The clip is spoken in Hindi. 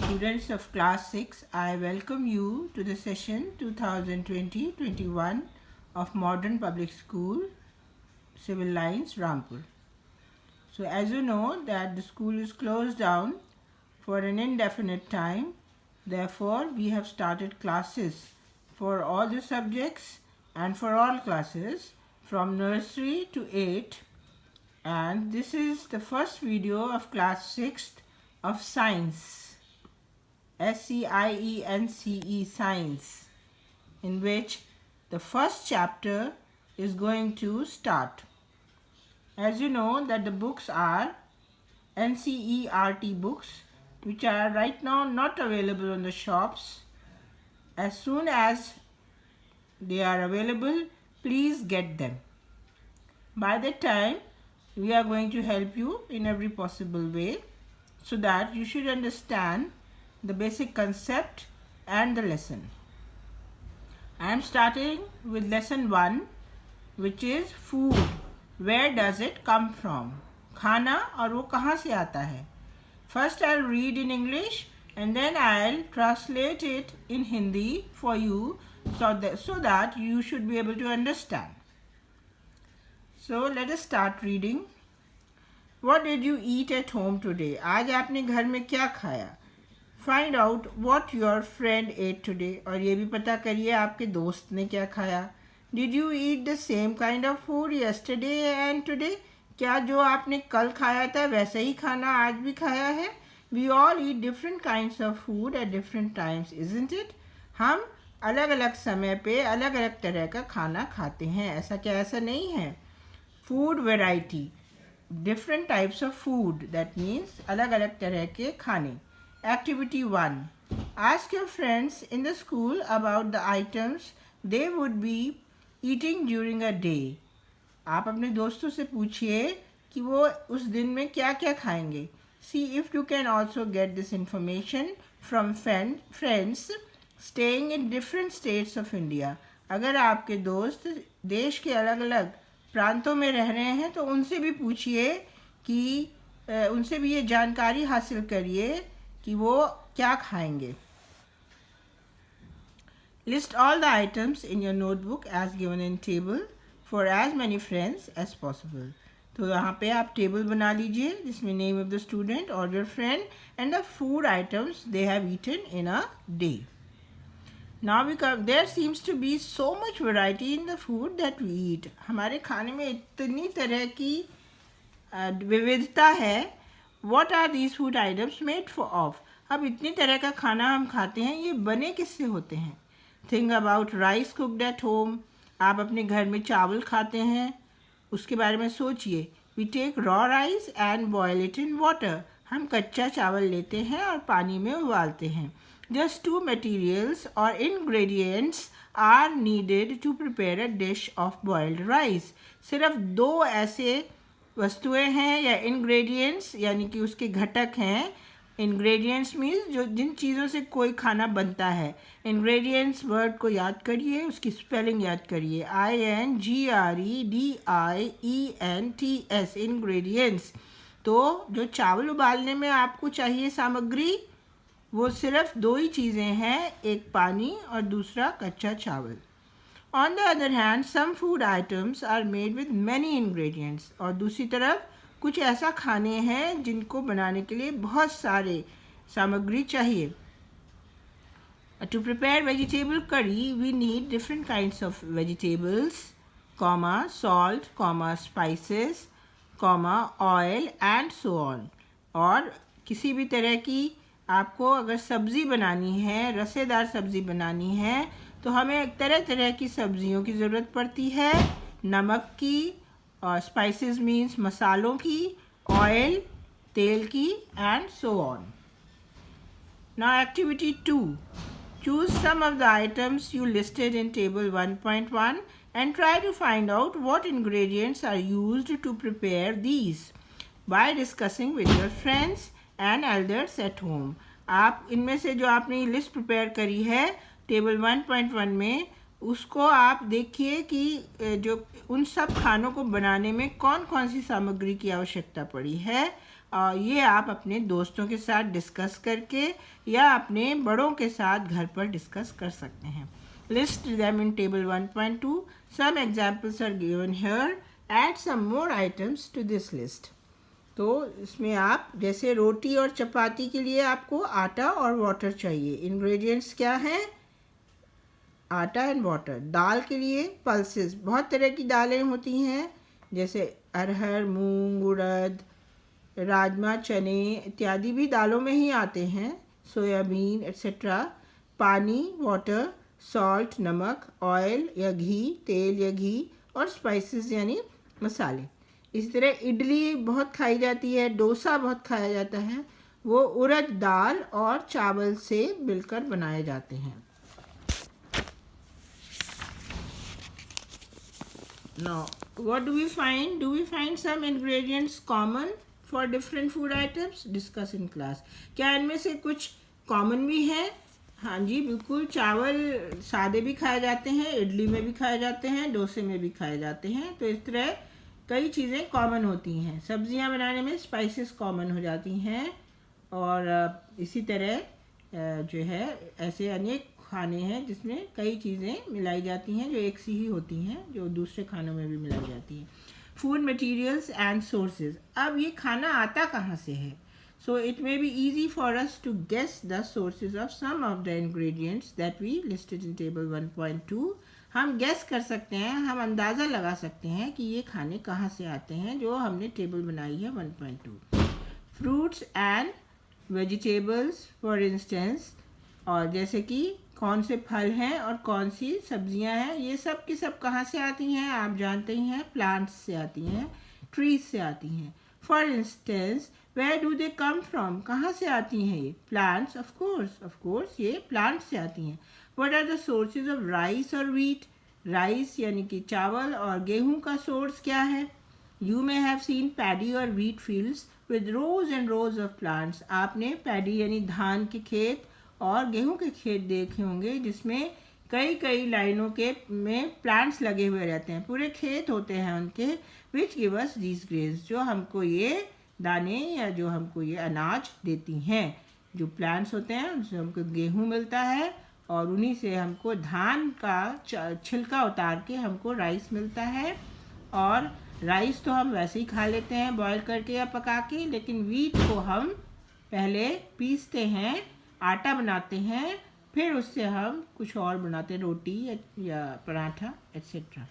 Students of class 6, I welcome you to the session 2020-21 of Modern Public School, Civil Lines, Rampur. So as you know that the school is closed down for an indefinite time, therefore we have started classes for all the subjects and for all classes from nursery to 8, and this is the first video of class 6th of science. SCIENCE, science, in which the first chapter is going to start. As you know that the books are NCERT books, which are right now not available on the shops. As soon as they are available, please get them. By that time, we are going to help you in every possible way so that you should understand the basic concept and the lesson. I am starting with lesson 1, which is food. Where does it come from? खाना और वो कहाँ से आता है? First I'll read in English and then I'll translate it in Hindi for you so that you should be able to understand. So let us start reading. What did you eat at home today? आज आपने घर में क्या खाया? Find out what your friend ate today. और ये भी पता करिए आपके दोस्त ने क्या खाया. Did you eat the same kind of food yesterday and today? क्या जो आपने कल खाया था वैसा ही खाना आज भी खाया है? We all eat different kinds of food at different times, isn't it? हम अलग अलग समय पे अलग अलग तरह का खाना खाते हैं. ऐसा क्या ऐसा नहीं है? Food variety, different types of food, that means अलग अलग तरह के खाने. Activity 1. Ask your friends in the school about the items they would be eating during a day. आप अपने दोस्तों से पूछिए कि वो उस दिन में क्या क्या खाएंगे. See if you can also get this information from friends staying in different states of India. अगर आपके दोस्त देश के अलग अलग प्रांतों में रह रहे हैं तो उनसे भी पूछिए कि उनसे भी ये जानकारी हासिल करिए कि वो क्या खाएंगे. List all the items in your notebook as given in table for as many friends as possible. तो यहाँ पे आप टेबल बना लीजिए जिसमें name of the student or your friend and the food items they have eaten in a day. Now we come. There seems to be so much variety in the food that we eat. हमारे खाने में इतनी तरह की विविधता है. What are these food items made of? अब इतनी तरह का खाना हम खाते हैं, ये बने किससे होते हैं? Think about rice cooked at home. आप अपने घर में चावल खाते हैं, उसके बारे में सोचिए. We take raw rice and boil it in water. हम कच्चा चावल लेते हैं और पानी में उबालते हैं. Just 2 materials or ingredients are needed to prepare a dish of boiled rice. सिर्फ 2 ऐसे वस्तुएं हैं या ingredients यानी कि उसके घटक हैं. Ingredients means जो जिन चीज़ों से कोई खाना बनता है. Ingredients वर्ड को याद करिए, उसकी स्पेलिंग याद करिए. INGREDIENTS, ingredients. तो जो चावल उबालने में आपको चाहिए सामग्री वो सिर्फ 2 ही चीज़ें हैं, एक पानी और दूसरा कच्चा चावल. On the other hand, some food items are made with many ingredients. और दूसरी तरफ कुछ ऐसा खाने हैं जिनको बनाने के लिए बहुत सारे सामग्री चाहिए. To prepare vegetable curry, we need different kinds of vegetables, salt, spices, oil and so on. और किसी भी तरह की आपको अगर सब्ज़ी बनानी है, रसेदार सब्ज़ी बनानी है तो हमें तरह तरह की सब्ज़ियों की ज़रूरत पड़ती है. नमक की, और स्पाइसेस मीन्स मसालों की, ऑयल तेल की and so on. Now activity 2. Choose some of the items you listed in table 1.1 and try to find out what ingredients are used to prepare these by discussing with your friends and elders at home. आप इनमें से जो आपने लिस्ट प्रिपेयर करी है टेबल 1.1 में, उसको आप देखिए कि जो उन सब खानों को बनाने में कौन कौन सी सामग्री की आवश्यकता पड़ी है. ये आप अपने दोस्तों के साथ डिस्कस करके या अपने बड़ों के साथ घर पर डिस्कस कर सकते हैं. List them in table 1.2. Some examples are given here. Add some more items to this list. तो इसमें आप जैसे रोटी और चपाती के लिए आपको आटा और वाटर चाहिए. इंग्रेडिएंट्स क्या हैं? आटा एंड वाटर. दाल के लिए पल्सेस, बहुत तरह की दालें होती हैं जैसे अरहर, मूंग, उड़द, राजमा, चने इत्यादि भी दालों में ही आते हैं. Soybean etcetera. पानी, वाटर, सॉल्ट नमक, ऑयल या घी, तेल या घी, और स्पाइसेस यानी मसाले. इस तरह इडली बहुत खाई जाती है, डोसा बहुत खाया जाता है. वो उड़द दाल और चावल से मिलकर बनाए जाते हैं. Now, what do we find? Do we find some ingredients common for different food items? Discuss in class. क्या इनमें से कुछ कॉमन भी हैं? हाँ जी, बिल्कुल. चावल सादे भी खाए जाते हैं, इडली में भी खाए जाते हैं, डोसे में भी खाए जाते हैं. तो इस तरह कई चीज़ें कॉमन होती हैं. सब्जियां बनाने में स्पाइसेस कॉमन हो जाती हैं, और इसी तरह जो है ऐसे अनेक खाने हैं जिसमें कई चीज़ें मिलाई जाती हैं जो एक सी ही होती हैं, जो दूसरे खानों में भी मिलाई जाती हैं. Food materials and sources. अब ये खाना आता कहाँ से है? So it may be easy for us to guess the sources of some of the ingredients that we listed in table 1.2. हम guess कर सकते हैं, हम अंदाज़ा लगा सकते हैं कि ये खाने कहाँ से आते हैं जो हमने टेबल बनाई है 1.2. Fruits and vegetables for instance, और जैसे कि कौन से फल हैं और कौन सी सब्जियां हैं, ये सब की सब कहाँ से आती हैं आप जानते ही हैं. प्लांट्स से आती हैं, ट्रीज से आती हैं. For instance, where do they come from? कहाँ से आती हैं ये? प्लांट्स. ऑफ कोर्स ये प्लांट्स से आती हैं. What are the sources of rice और व्हीट? राइस यानी कि चावल और गेहूं का सोर्स क्या है? You may have seen paddy और wheat fields with rows and rows of plants. आपने पैडी यानी धान के खेत और गेहूं के खेत देखे होंगे जिसमें कई कई लाइनों के में प्लांट्स लगे हुए रहते हैं. पूरे खेत होते हैं उनके. Which give us these grains, जो हमको ये दाने या जो हमको ये अनाज देती हैं. जो प्लांट्स होते हैं उनसे हमको गेहूं मिलता है, और उन्हीं से हमको धान का छिलका उतार के हमको राइस मिलता है. और राइस तो हम वैसे ही खा लेते हैं बॉयल करके या पका के, लेकिन व्हीट को हम पहले पीसते हैं, आटा बनाते हैं, फिर उससे हम कुछ और बनाते हैं, रोटी या पराठा एट्सेट्रा.